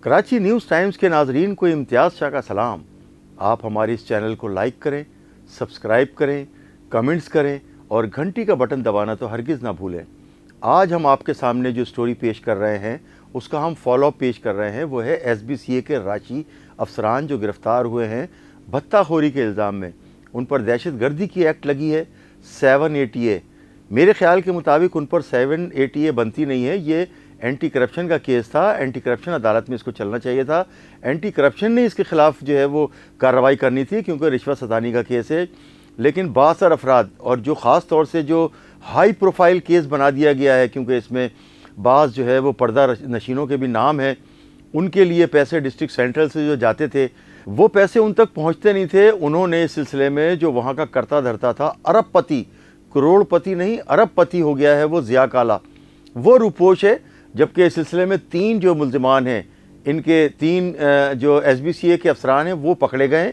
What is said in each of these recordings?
Karachi news times के नाजरीन को इम्तियाज़ शाह का सलाम। आप हमारे इस चैनल को लाइक करें, सब्सक्राइब करें, कमेंट्स करें और घंटी का बटन दबाना तो हरगिज़ ना भूलें। आज हम आपके सामने जो स्टोरी पेश कर रहे हैं उसका हम फॉलोअप पेश कर रहे हैं। वो है SBCA के रांची अफसरान जो गिरफ़्तार हुए हैं भत्ताखोरी के इल्ज़ाम में। उन पर दहशतगर्दी की एक्ट लगी है 780A। मेरे ख्याल के मुताबिक उन पर 780A बनती नहीं है। ये एंटी करप्शन का केस था, एंटी करप्शन अदालत में इसको चलना चाहिए था। एंटी करप्शन ने इसके ख़िलाफ़ जो है वो कार्रवाई करनी थी क्योंकि रिश्वत सतानी का केस है। लेकिन बासर अफराद और जो ख़ास तौर से जो हाई प्रोफाइल केस बना दिया गया है क्योंकि इसमें बाज़ जो है वो पर्दा नशीनों के भी नाम हैं, उनके लिए पैसे डिस्ट्रिक्ट सेंट्रल से जो जाते थे वो पैसे उन तक पहुँचते नहीं थे। उन्होंने इस सिलसिले में जो वहाँ का करता धरता था, अरबपति, करोड़पति नहीं अरबपति हो गया है वो ज़िया काला, वो रूपोश है। जबकि इस सिलसिले में 3 जो मुल्ज़िमान हैं, इनके 3 जो SBCA के अफसरान हैं वो पकड़े गए।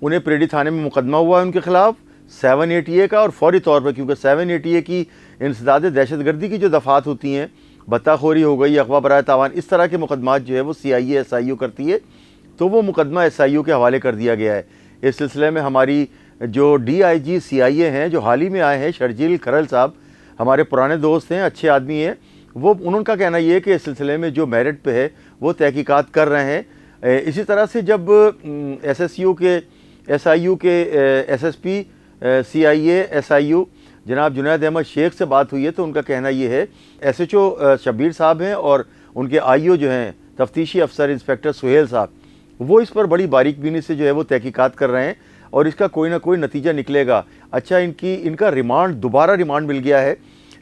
उन्हें परेडी थाने में मुकदमा हुआ है उनके ख़िलाफ़ 780A का, और फौरी तौर पर क्योंकि 780A की इंसदाद दहशतगर्दी की जो दफ़ात होती हैं, भत्ताखोरी हो गई, अगवा बराए तावान, इस तरह के मुकदमात जो है वो CIA SIU करती है, तो वो मुकदमा SIU के हवाले कर दिया गया है। इस सिलसिले में हमारी जो DIG CIA हैं जो हाल ही में आए हैं, शर्जील खरल साहब, हमारे पुराने दोस्त हैं, अच्छे आदमी हैं, वो उनका कहना ये है कि इस सिलसिले में जो मेरिट पे है वो तहकीकात कर रहे हैं। इसी तरह से जब SSU के SIU के SSP CIA SIU जनाब जुनैद अहमद शेख से बात हुई है तो उनका कहना ये है, SHO शब्बीर साहब हैं और उनके IO जो हैं तफ्तीशी अफसर इंस्पेक्टर सुहेल साहब, वो इस पर बड़ी बारीकबीनी से जो है वो तहकीकात कर रहे हैं और इसका कोई ना कोई नतीजा निकलेगा। अच्छा, इनका रिमांड, दोबारा रिमांड मिल गया है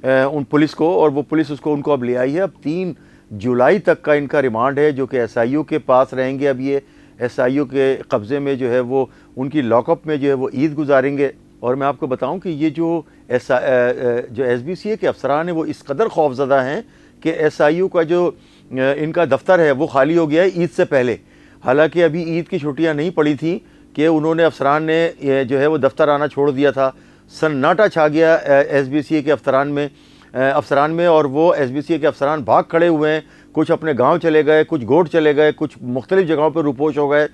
उन पुलिस को, और वो पुलिस उनको अब ले आई है। अब 3 जुलाई तक का इनका रिमांड है जो कि SIU के पास रहेंगे। अब ये SIU के कब्ज़े में जो है वो उनकी लॉकअप में जो है वो ईद गुजारेंगे। और मैं आपको बताऊं कि ये जो SBCA के अफसरान हैं वो इस कदर खौफज़दा हैं कि SIU का जो इनका दफ्तर है वो खाली हो गया है ईद से पहले। हालांकि अभी ईद की छुट्टियां नहीं पड़ी थी कि उन्होंने अफसरान ने जो है वो दफ्तर आना छोड़ दिया था। सन्नाटा छा गया SBCA के अफसरान में और वो SBCA के अफसरान भाग खड़े हुए हैं। कुछ अपने गांव चले गए, कुछ गोट चले गए, कुछ मुख्तलिफ़ जगहों पर रूपोश हो गए।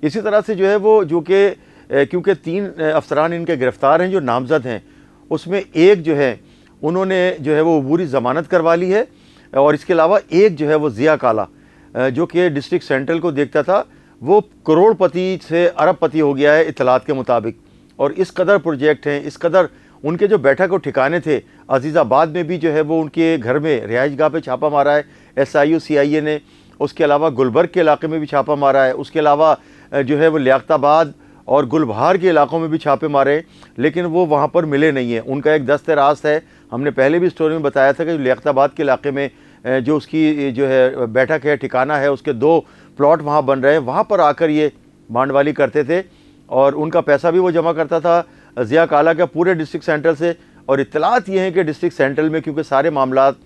इसी तरह से जो है वो जो कि क्योंकि 3 अफसरान इनके गिरफ़्तार हैं जो नामज़द हैं, उसमें एक जो है उन्होंने जो है वो अबूरी ज़मानत करवा ली है, और इसके अलावा एक जो है वो ज़िया काला जो कि डिस्ट्रिक्ट सेंट्रल को देखता था, वो करोड़पति से अरबपति हो गया है इत्तलात के मुताबिक। और इस कदर प्रोजेक्ट हैं, इस कदर उनके जो बैठक और ठिकाने थे, अजीज़ाबाद में भी जो है वो उनके घर में रिहाइश गाह पे छापा मारा है SIU CIA ने। उसके अलावा गुलबर्ग के इलाके में भी छापा मारा है। उसके अलावा जो है वो लियाकताबाद और गुलबहार के इलाकों में भी छापे मारे, लेकिन वो वहाँ पर मिले नहीं हैं। उनका एक दस्ते रास्त है, हमने पहले भी स्टोरी में बताया था कि लियाकताबाद के इलाके में जो उसकी जो है बैठक है, ठिकाना है, उसके 2 प्लॉट वहाँ बन रहे हैं, वहाँ पर आकर ये मांडवाली करते थे और उनका पैसा भी वो जमा करता था ज़िया काला का पूरे डिस्ट्रिक्ट सेंट्रल से। और इत्तलात ये हैं कि डिस्ट्रिक्ट सेंट्रल में क्योंकि सारे मामलात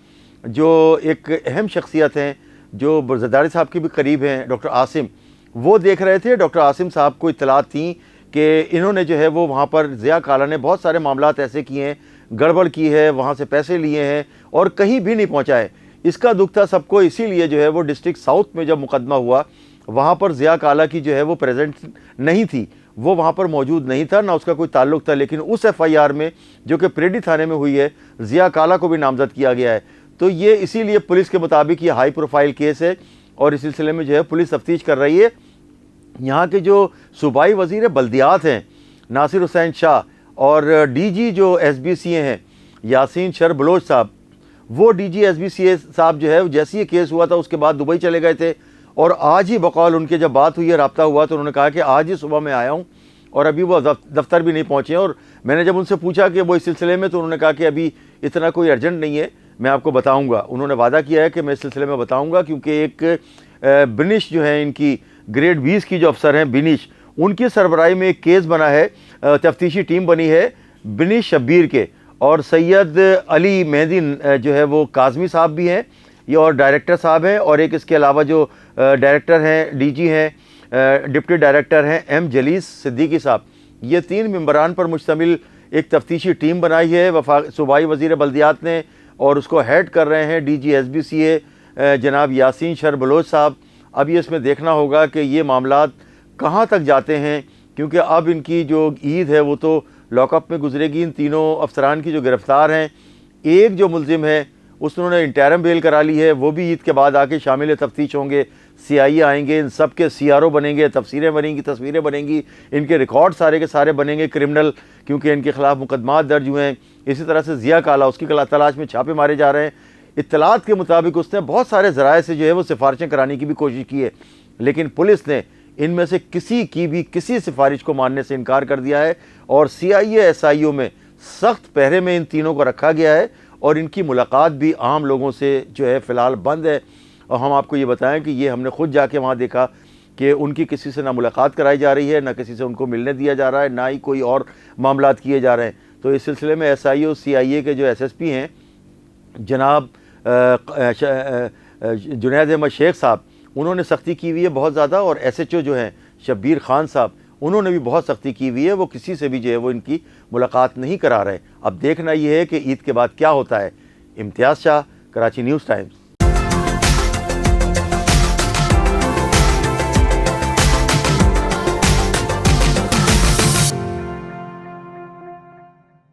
जो एक अहम शख्सियत हैं जो जरदारी साहब के भी करीब हैं, डॉक्टर आसिम, वो देख रहे थे। डॉक्टर आसिम साहब को इत्तलात थी कि इन्होंने जो है वो वहाँ पर ज़िया काला ने बहुत सारे मामलात ऐसे किए हैं, गड़बड़ की है, वहाँ से पैसे लिए हैं और कहीं भी नहीं पहुँचाए। इसका दुख था सबको, इसीलिए जो है वो डिस्ट्रिक्ट साउथ में जब मुकदमा हुआ वहाँ पर ज़िया काला की जो है वो प्रेजेंट नहीं थी, वो वहाँ पर मौजूद नहीं था, ना उसका कोई ताल्लुक़ था। लेकिन उस FIR में जो कि परेडी थाने में हुई है, ज़िया काला को भी नामज़द किया गया है। तो ये इसीलिए पुलिस के मुताबिक ये हाई प्रोफाइल केस है और इस सिलसिले में जो है पुलिस तफ्तीश कर रही है। यहाँ के जो सूबाई वज़ीर बल्दियात हैं नासिर हुसैन शाह और DG जो SBCA हैं यासीन शर बलोच साहब, वो DG SBCA साहब जो है जैसे ये केस हुआ था उसके बाद दुबई चले गए थे और आज ही बकौल उनके जब बात हुई है, रब्ता हुआ, तो उन्होंने कहा कि आज ही सुबह मैं आया हूँ और अभी वो दफ्तर भी नहीं पहुँचे। और मैंने जब उनसे पूछा कि वो इस सिलसिले में, तो उन्होंने कहा कि अभी इतना कोई अर्जेंट नहीं है, मैं आपको बताऊँगा। उन्होंने वादा किया है कि मैं इस सिलसिले में बताऊँगा, क्योंकि एक बिनिश जो है इनकी ग्रेड 20 की जो अफसर हैं बिनिश, उनकी सरबराही में एक केस बना है, तफ्तीशी टीम बनी है बिनिश शब्बीर के, और सैयद अली मेहदी जो है वो काजमी साहब भी हैं, ये और डायरेक्टर साहब हैं, और एक इसके अलावा जो डायरेक्टर हैं DG हैं, डिप्टी डायरेक्टर हैं M जलीस सिद्दीकी साहब। ये 3 मेंबरान पर मुश्तमिल एक तफ्तीशी टीम बनाई है सूबाई वज़ीर बल्दियात ने, और उसको हेड कर रहे हैं DG SBCA जनाब यासीन शर बलोच साहब। अब ये इसमें देखना होगा कि ये मामलात कहाँ तक जाते हैं, क्योंकि अब इनकी जो ईद है वो तो लॉकअप में गुजरेगी। इन तीनों अफसरान की जो गिरफ़्तार हैं, एक जो मुलजिम है उसने इंटरम बेल करा ली है, वो भी ईद के बाद आके शामिल तफ्तीश होंगे। CI आएंगे, इन सब के CRO बनेंगे, तफसीरें बनेंगी, तस्वीरें बनेंगी, इनके रिकॉर्ड सारे के सारे बनेंगे क्रिमिनल, क्योंकि इनके ख़िलाफ़ मुकदमात दर्ज हुए हैं। इसी तरह से ज़िया काला, उसकी तलाश में छापे मारे जा रहे हैं। इत्तलात के मुताबिक उसने बहुत सारे ज़राए से जो है वो सिफारिशें कराने की भी कोशिश की है, लेकिन पुलिस ने इनमें से किसी सिफारिश को मानने से इनकार कर दिया है। और CIA SIO में सख्त पहरे में इन तीनों को रखा गया है और इनकी मुलाकात भी आम लोगों से जो है फ़िलहाल बंद है। और हम आपको ये बताएं कि ये हमने ख़ुद जाके वहाँ देखा कि उनकी किसी से ना मुलाकात कराई जा रही है, ना किसी से उनको मिलने दिया जा रहा है, ना ही कोई और मामलात किए जा रहे हैं। तो इस सिलसिले में SIO CIA के जो SSP हैं जनाब जुनैद अहमद शेख साहब, उन्होंने सख्ती की हुई है बहुत ज़्यादा। और SHO जो हैं शब्बीर खान साहब, उन्होंने भी बहुत सख्ती की हुई है, वो किसी से भी जो है वो इनकी मुलाकात नहीं करा रहे। अब देखना ये है कि ईद के बाद क्या होता है। इम्तियाज़ शाह, कराची न्यूज़ टाइम्स।